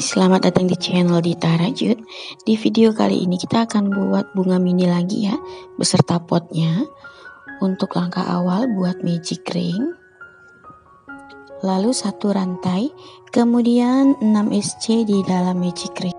selamat datang di channel Dita Rajut. Di video kali ini kita akan buat bunga mini lagi ya, beserta potnya. Untuk langkah awal buat magic ring, lalu 1 rantai, kemudian 6 SC di dalam magic ring.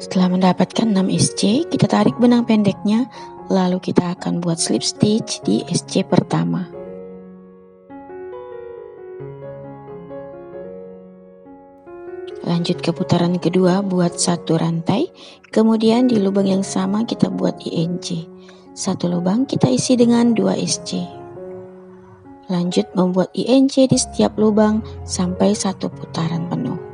Setelah mendapatkan 6 SC, kita tarik benang pendeknya, lalu kita akan buat slip stitch di SC pertama. Lanjut ke putaran kedua, buat 1 rantai, kemudian di lubang yang sama kita buat INC. 1 lubang kita isi dengan 2 SC. Lanjut membuat INC di setiap lubang sampai 1 putaran penuh.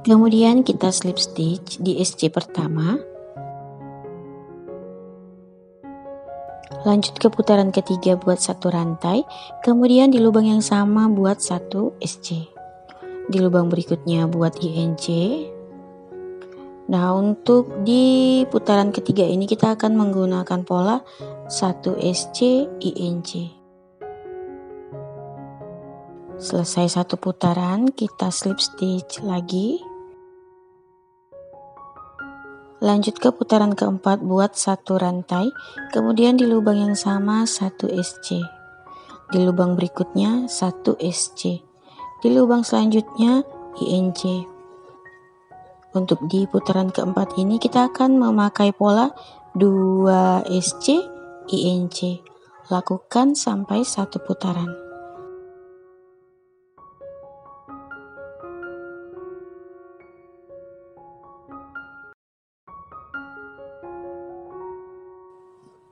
Kemudian kita slip stitch di SC pertama. Lanjut ke putaran ketiga buat 1 rantai, kemudian di lubang yang sama buat 1 SC. Di lubang berikutnya buat INC. Nah, untuk di putaran ketiga ini kita akan menggunakan pola 1 SC INC. Selesai 1 putaran, kita slip stitch lagi. Lanjut ke putaran keempat buat 1 rantai, kemudian di lubang yang sama 1 SC. Di lubang berikutnya 1 SC. Di lubang selanjutnya INC. Untuk di putaran keempat ini kita akan memakai pola 2 SC INC. Lakukan sampai 1 putaran.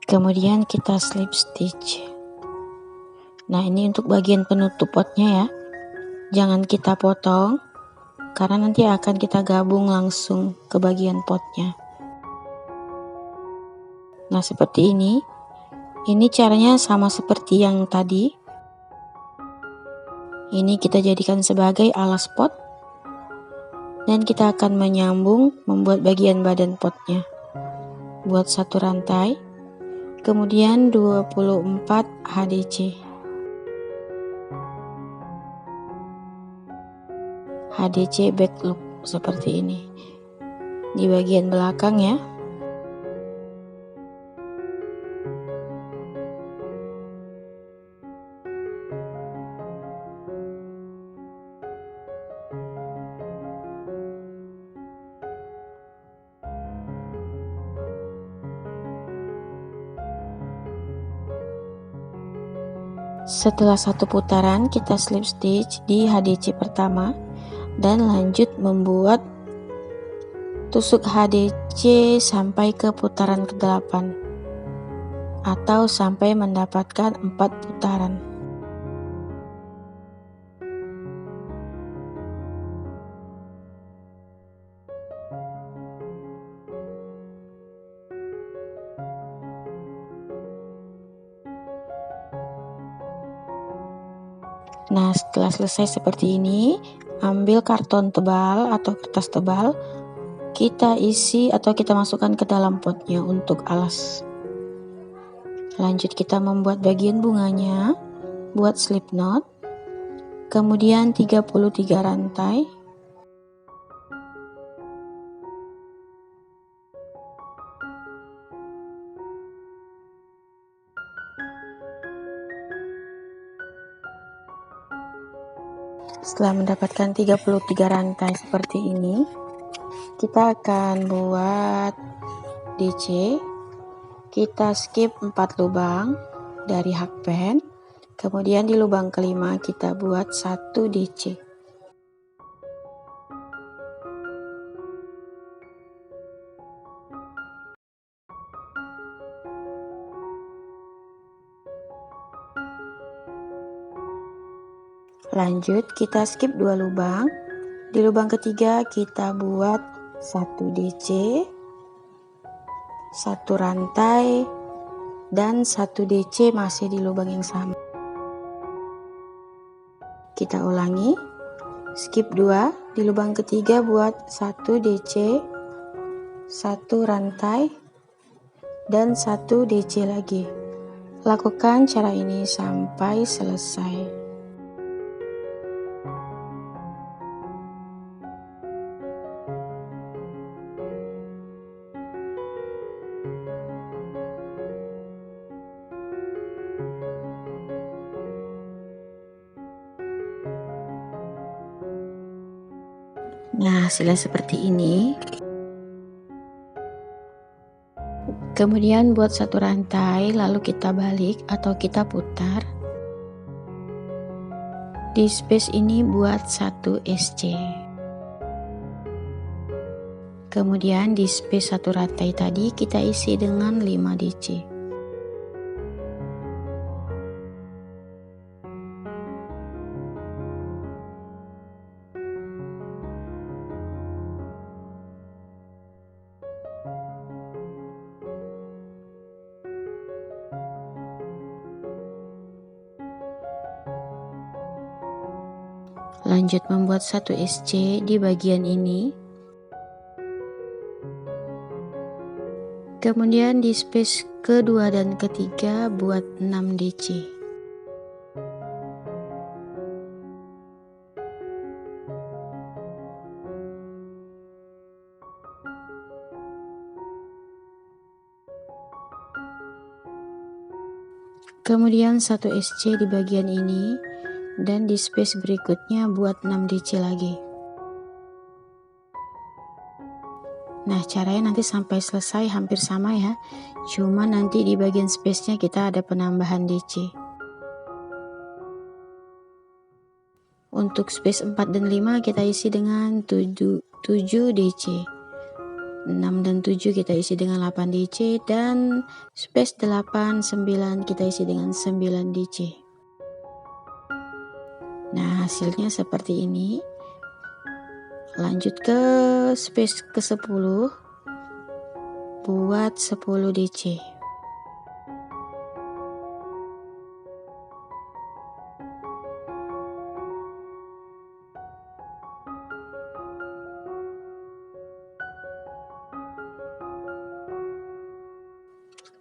Kemudian kita slip stitch. Nah, ini untuk bagian penutup potnya ya. Jangan kita potong, karena nanti akan kita gabung langsung ke bagian potnya. Nah, seperti ini. Ini caranya sama seperti yang tadi. Ini kita jadikan sebagai alas pot. Dan kita akan menyambung membuat bagian badan potnya. Buat 1 rantai. Kemudian 24 HDC. HDC back loop seperti ini. Di bagian belakang ya. Setelah 1 putaran, kita slip stitch di HDC pertama dan lanjut membuat tusuk HDC sampai ke putaran ke-8 atau sampai mendapatkan 4 putaran. Nah, setelah selesai seperti ini, ambil karton tebal atau kertas tebal, kita isi atau kita masukkan ke dalam potnya untuk alas. Lanjut kita membuat bagian bunganya, buat slip knot, kemudian 33 rantai. Setelah mendapatkan 33 rantai seperti ini, kita akan buat DC. Kita skip 4 lubang dari hakpen, kemudian di lubang kelima kita buat 1 DC. Lanjut, kita skip 2 lubang. Di lubang ketiga kita buat 1 DC, 1 rantai, dan 1 DC masih di lubang yang sama. Kita ulangi, skip 2, di lubang ketiga buat 1 DC, 1 rantai, dan 1 DC lagi. Lakukan cara ini sampai selesai. Nah, hasilnya seperti ini. Kemudian buat 1 rantai, lalu kita balik atau kita putar. Di space ini buat 1 SC. Kemudian di space 1 rantai tadi kita isi dengan 5 DC. Lanjut membuat 1 SC di bagian ini. Kemudian di space kedua dan ketiga buat 6 DC. Kemudian 1 SC di bagian ini. Dan di space berikutnya buat 6 DC lagi. Nah, caranya nanti sampai selesai hampir sama ya. Cuma nanti di bagian space-nya kita ada penambahan DC. Untuk space 4 dan 5 kita isi dengan 7 DC. 6 dan 7 kita isi dengan 8 DC. Dan space 8, 9 kita isi dengan 9 DC. Nah, hasilnya seperti ini. Lanjut ke space ke-10, buat 10 DC.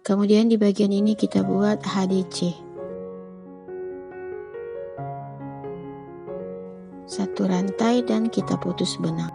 Kemudian di bagian ini kita buat HDC. 1 rantai dan kita putus benang.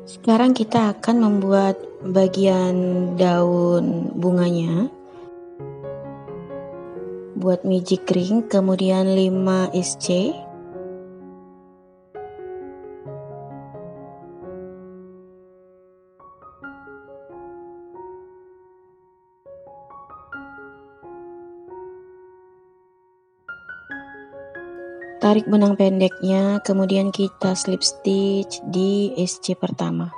Sekarang kita akan membuat bagian daun bunganya. Buat magic ring, kemudian 5 SC. Tarik benang pendeknya, kemudian kita slip stitch di SC pertama.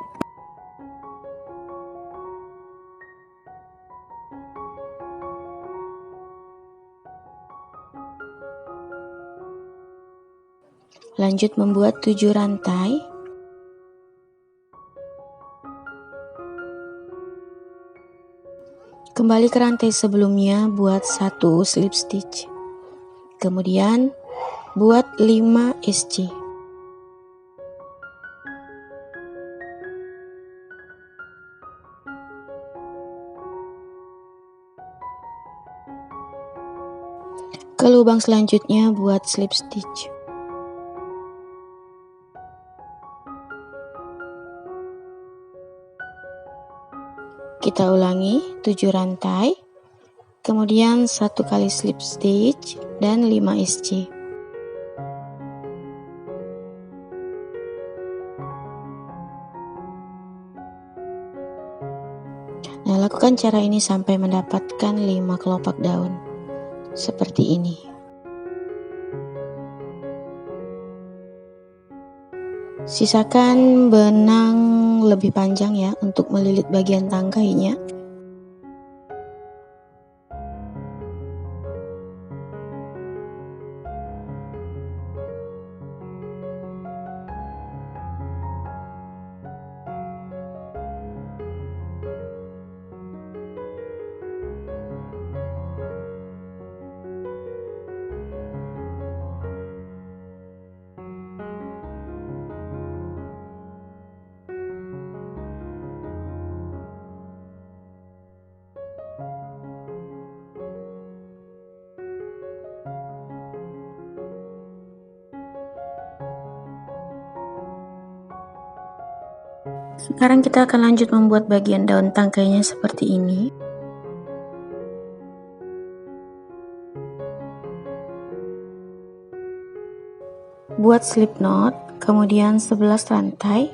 Lanjut membuat 7 rantai. Kembali ke rantai sebelumnya, buat 1 slip stitch. Kemudian Buat 5 SC. Ke lubang selanjutnya buat slip stitch. Kita ulangi 7 rantai, kemudian 1 kali slip stitch dan 5 SC. Nah, lakukan cara ini sampai mendapatkan 5 kelopak daun. Seperti ini. Sisakan benang lebih panjang ya untuk melilit bagian tangkainya. Sekarang kita akan lanjut membuat bagian daun tangkainya seperti ini. Buat slip knot, kemudian 11 rantai.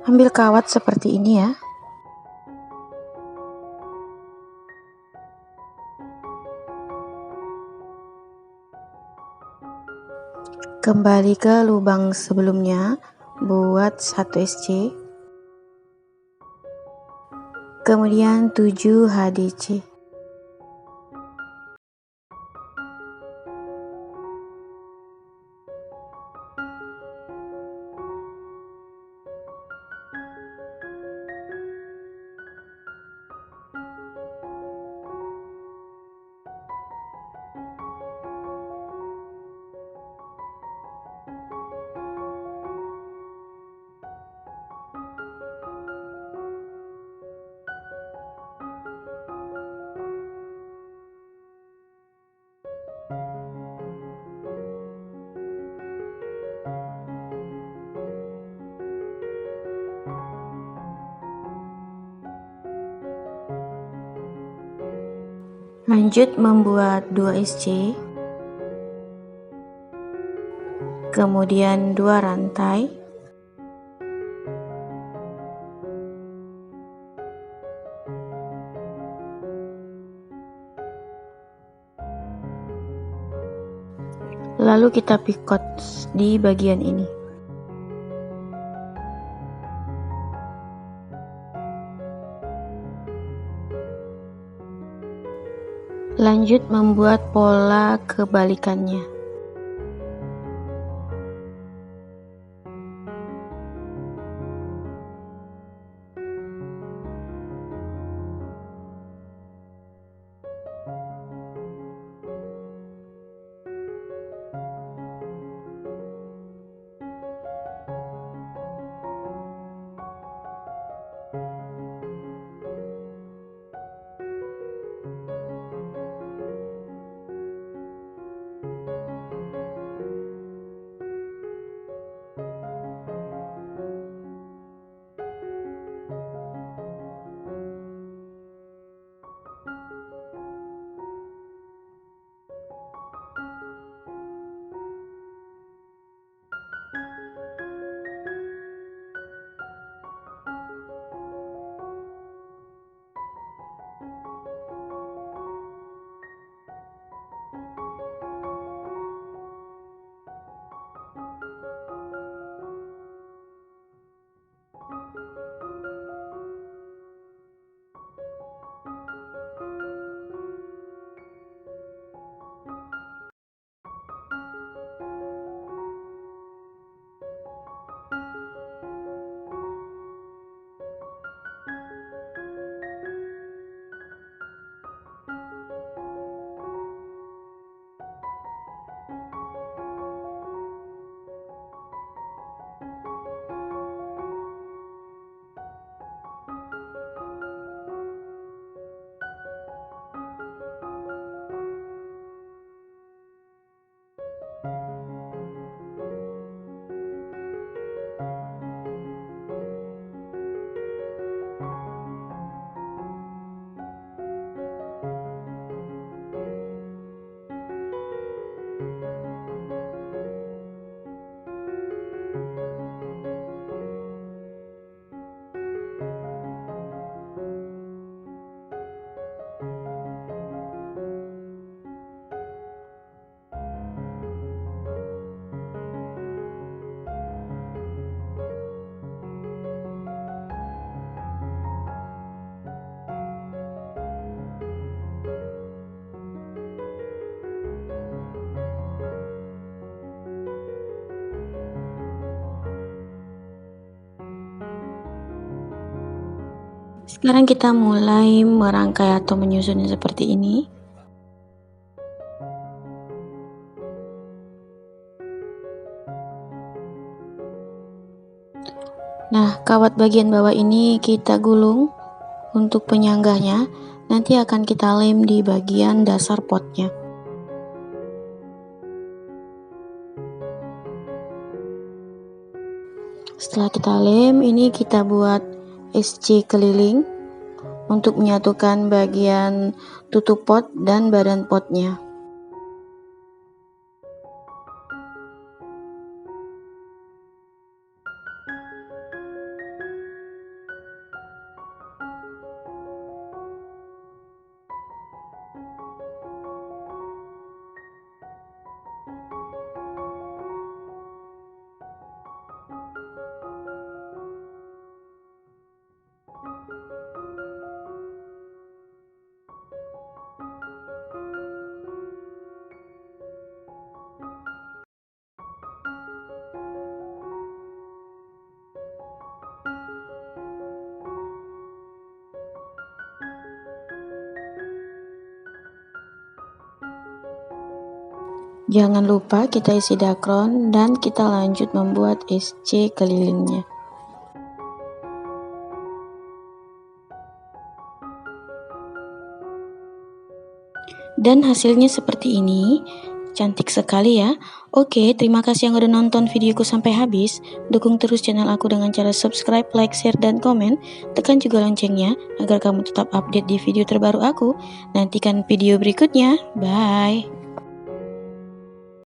Ambil kawat seperti ini ya. Kembali ke lubang sebelumnya, buat 1 SC. Kemudian 7 HDC. Lanjut membuat 2 SC, kemudian 2 rantai, lalu kita pivot di bagian ini. Lanjut membuat pola kebalikannya. Sekarang kita mulai merangkai atau menyusunnya seperti ini. Nah, kawat bagian bawah ini kita gulung untuk penyanggahnya. Nanti akan kita lem di bagian dasar potnya. Setelah kita lem, ini kita buat SC keliling untuk menyatukan bagian tutup pot dan badan potnya. Jangan lupa kita isi dakron dan kita lanjut membuat SC kelilingnya. Dan hasilnya seperti ini. Cantik sekali ya. Oke, terima kasih yang udah nonton videoku sampai habis. Dukung terus channel aku dengan cara subscribe, like, share, dan komen. Tekan juga loncengnya agar kamu tetap update di video terbaru aku. Nantikan video berikutnya. Bye.